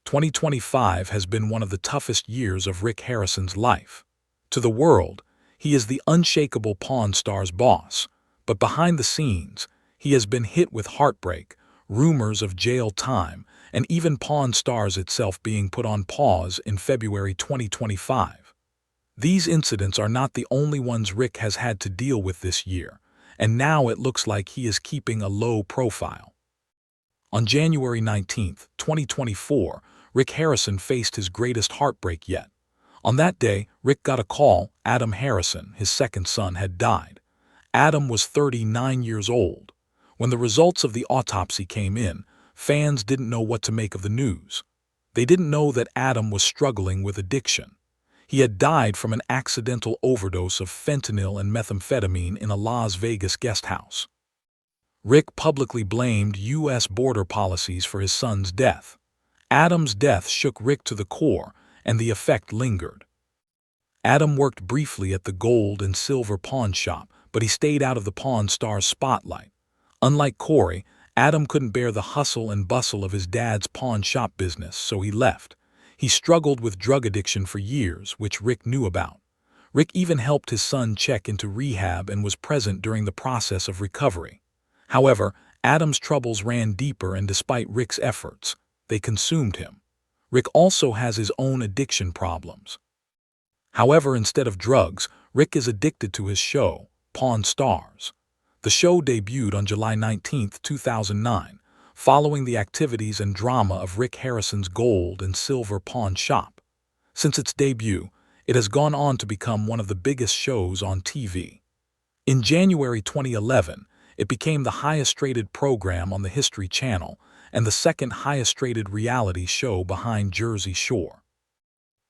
2025 has been one of the toughest years of Rick Harrison's life. To the world, he is the unshakable Pawn Stars boss, but behind the scenes, he has been hit with heartbreak, rumors of jail time, and even Pawn Stars itself being put on pause in February 2025. These incidents are not the only ones Rick has had to deal with this year, and now it looks like he is keeping a low profile. On January 19, 2024, Rick Harrison faced his greatest heartbreak yet. On that day, Rick got a call. Adam Harrison, his second son, had died. Adam was 39 years old. When the results of the autopsy came in, fans didn't know what to make of the news. They didn't know that Adam was struggling with addiction. He had died from an accidental overdose of fentanyl and methamphetamine in a Las Vegas guest house. Rick publicly blamed U.S. border policies for his son's death. Adam's death shook Rick to the core, and the effect lingered. Adam worked briefly at the gold and silver pawn shop, but he stayed out of the Pawn Stars spotlight. Unlike Corey, Adam couldn't bear the hustle and bustle of his dad's pawn shop business, so he left. He struggled with drug addiction for years, which Rick knew about. Rick even helped his son check into rehab and was present during the process of recovery. However, Adam's troubles ran deeper, and despite Rick's efforts, they consumed him. Rick also has his own addiction problems. However, instead of drugs, Rick is addicted to his show, Pawn Stars. The show debuted on July 19, 2009, following the activities and drama of Rick Harrison's gold and silver pawn shop. Since its debut, it has gone on to become one of the biggest shows on TV. In January 2011, it became the highest-rated program on the History Channel and the second highest-rated reality show behind Jersey Shore.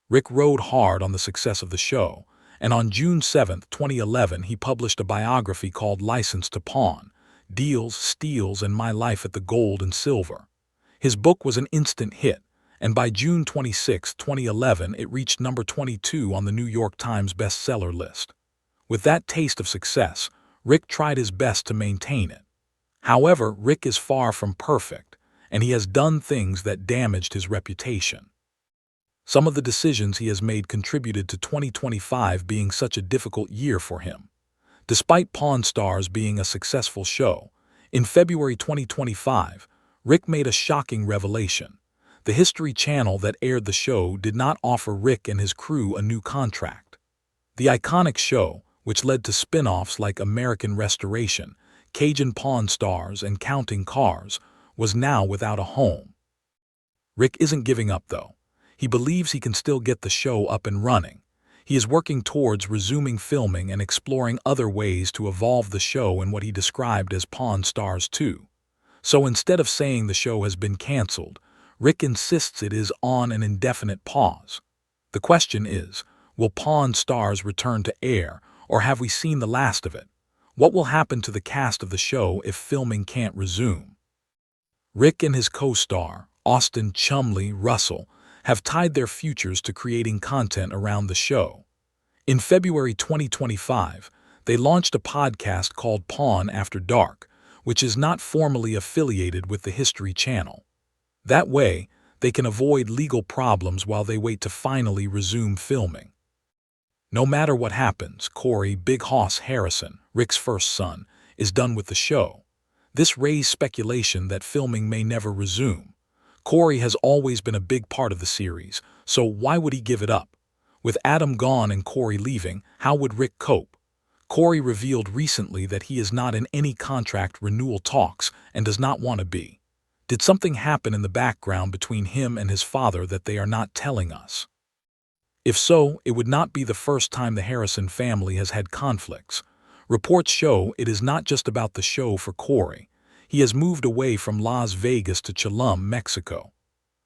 Rick rode hard on the success of the show, and on June 7, 2011, he published a biography called License to Pawn: Deals, Steals, and My Life at the Gold and Silver. His book was an instant hit, and by June 26, 2011, it reached number 22 on the New York Times bestseller list. With that taste of success, Rick tried his best to maintain it. However, Rick is far from perfect, and he has done things that damaged his reputation. Some of the decisions he has made contributed to 2025 being such a difficult year for him. Despite Pawn Stars being a successful show, in February 2025, Rick made a shocking revelation. The History Channel that aired the show did not offer Rick and his crew a new contract. The iconic show, which led to spin-offs like American Restoration, Cajun Pawn Stars, and Counting Cars, was now without a home. Rick isn't giving up, though. He believes he can still get the show up and running. He is working towards resuming filming and exploring other ways to evolve the show in what he described as Pawn Stars 2. So instead of saying the show has been canceled, Rick insists it is on an indefinite pause. The question is, will Pawn Stars return to air, or have we seen the last of it? What will happen to the cast of the show if filming can't resume? Rick and his co-star, Austin "Chumley" Russell, have tied their futures to creating content around the show. In February 2025, they launched a podcast called Pawn After Dark, which is not formally affiliated with the History Channel. That way, they can avoid legal problems while they wait to finally resume filming. No matter what happens, Corey "Big Hoss" Harrison, Rick's first son, is done with the show. This raised speculation that filming may never resume. Corey has always been a big part of the series, so why would he give it up? With Adam gone and Corey leaving, how would Rick cope? Corey revealed recently that he is not in any contract renewal talks and does not want to be. Did something happen in the background between him and his father that they are not telling us? If so, it would not be the first time the Harrison family has had conflicts. Reports show it is not just about the show for Corey. He has moved away from Las Vegas to Tulum, Mexico.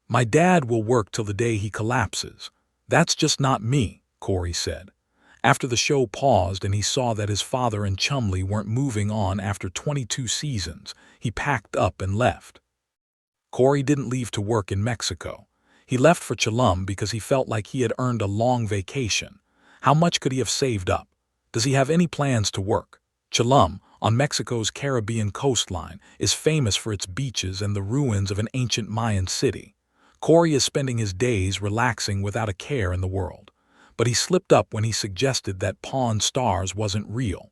"My dad will work till the day he collapses. That's just not me," Corey said. After the show paused and he saw that his father and Chumley weren't moving on after 22 seasons, he packed up and left. Corey didn't leave to work in Mexico. He left for Tulum because he felt like he had earned a long vacation. How much could he have saved up? Does he have any plans to work? Tulum, on Mexico's Caribbean coastline, is famous for its beaches and the ruins of an ancient Mayan city. Corey is spending his days relaxing without a care in the world, but he slipped up when he suggested that Pawn Stars wasn't real.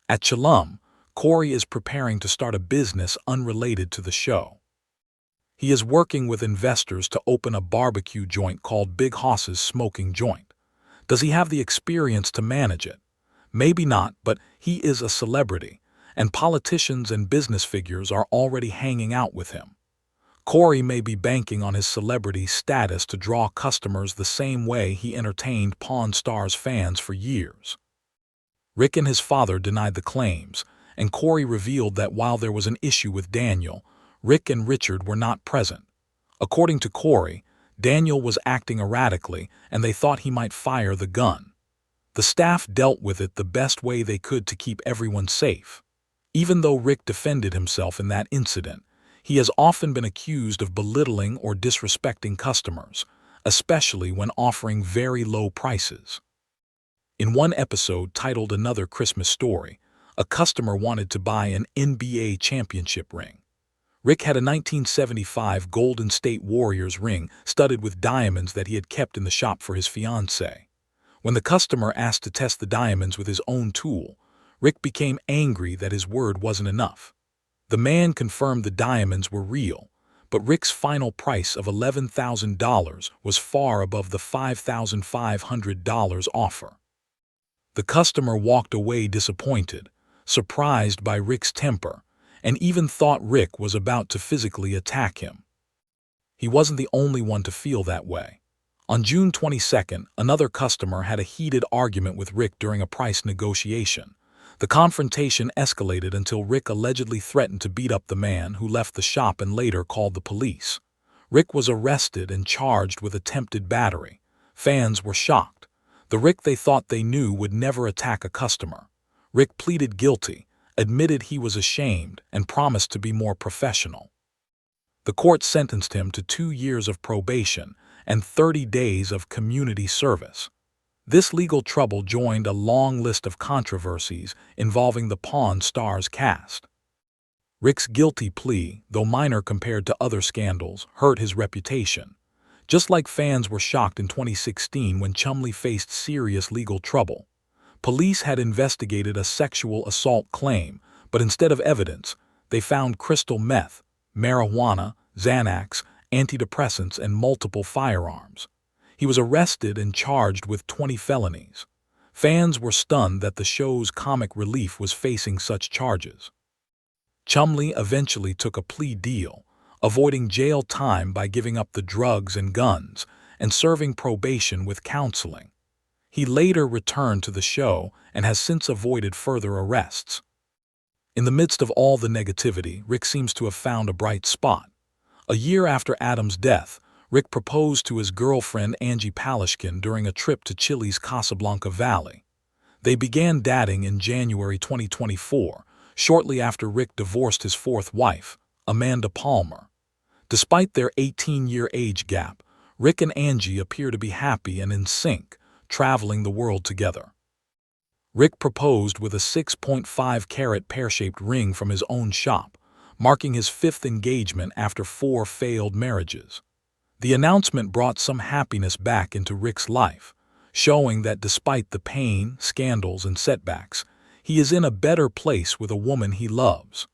At Chilum, Corey is preparing to start a business unrelated to the show. He is working with investors to open a barbecue joint called Big Hoss's Smoking Joint. Does he have the experience to manage it? Maybe not, but he is a celebrity, and politicians and business figures are already hanging out with him. Corey may be banking on his celebrity status to draw customers the same way he entertained Pawn Stars fans for years. Rick and his father denied the claims, and Corey revealed that while there was an issue with Daniel, Rick and Richard were not present. According to Corey, Daniel was acting erratically and they thought he might fire the gun. The staff dealt with it the best way they could to keep everyone safe. Even though Rick defended himself in that incident, he has often been accused of belittling or disrespecting customers, especially when offering very low prices. In one episode titled Another Christmas Story, a customer wanted to buy an NBA championship ring. Rick had a 1975 Golden State Warriors ring studded with diamonds that he had kept in the shop for his fiancée. When the customer asked to test the diamonds with his own tool, Rick became angry that his word wasn't enough. The man confirmed the diamonds were real, but Rick's final price of $11,000 was far above the $5,500 offer. The customer walked away disappointed, surprised by Rick's temper, and even thought Rick was about to physically attack him. He wasn't the only one to feel that way. On June 22nd, another customer had a heated argument with Rick during a price negotiation. The confrontation escalated until Rick allegedly threatened to beat up the man, who left the shop and later called the police. Rick was arrested and charged with attempted battery. Fans were shocked. The Rick they thought they knew would never attack a customer. Rick pleaded guilty, admitted he was ashamed, and promised to be more professional. The court sentenced him to 2 years of probation and 30 days of community service. This legal trouble joined a long list of controversies involving the Pawn Stars cast. Rick's guilty plea, though minor compared to other scandals, hurt his reputation. Just like fans were shocked in 2016 when Chumlee faced serious legal trouble. Police had investigated a sexual assault claim, but instead of evidence, they found crystal meth, marijuana, Xanax, antidepressants, and multiple firearms. He was arrested and charged with 20 felonies. Fans were stunned that the show's comic relief was facing such charges. Chumlee eventually took a plea deal, avoiding jail time by giving up the drugs and guns and serving probation with counseling. He later returned to the show and has since avoided further arrests. In the midst of all the negativity, Rick seems to have found a bright spot. A year after Adam's death, Rick proposed to his girlfriend Angie Palishkin during a trip to Chile's Casablanca Valley. They began dating in January 2024, shortly after Rick divorced his fourth wife, Amanda Palmer. Despite their 18-year age gap, Rick and Angie appear to be happy and in sync, traveling the world together. Rick proposed with a 6.5-carat pear-shaped ring from his own shop, marking his 5th engagement after 4 failed marriages. The announcement brought some happiness back into Rick's life, showing that despite the pain, scandals, and setbacks, he is in a better place with a woman he loves.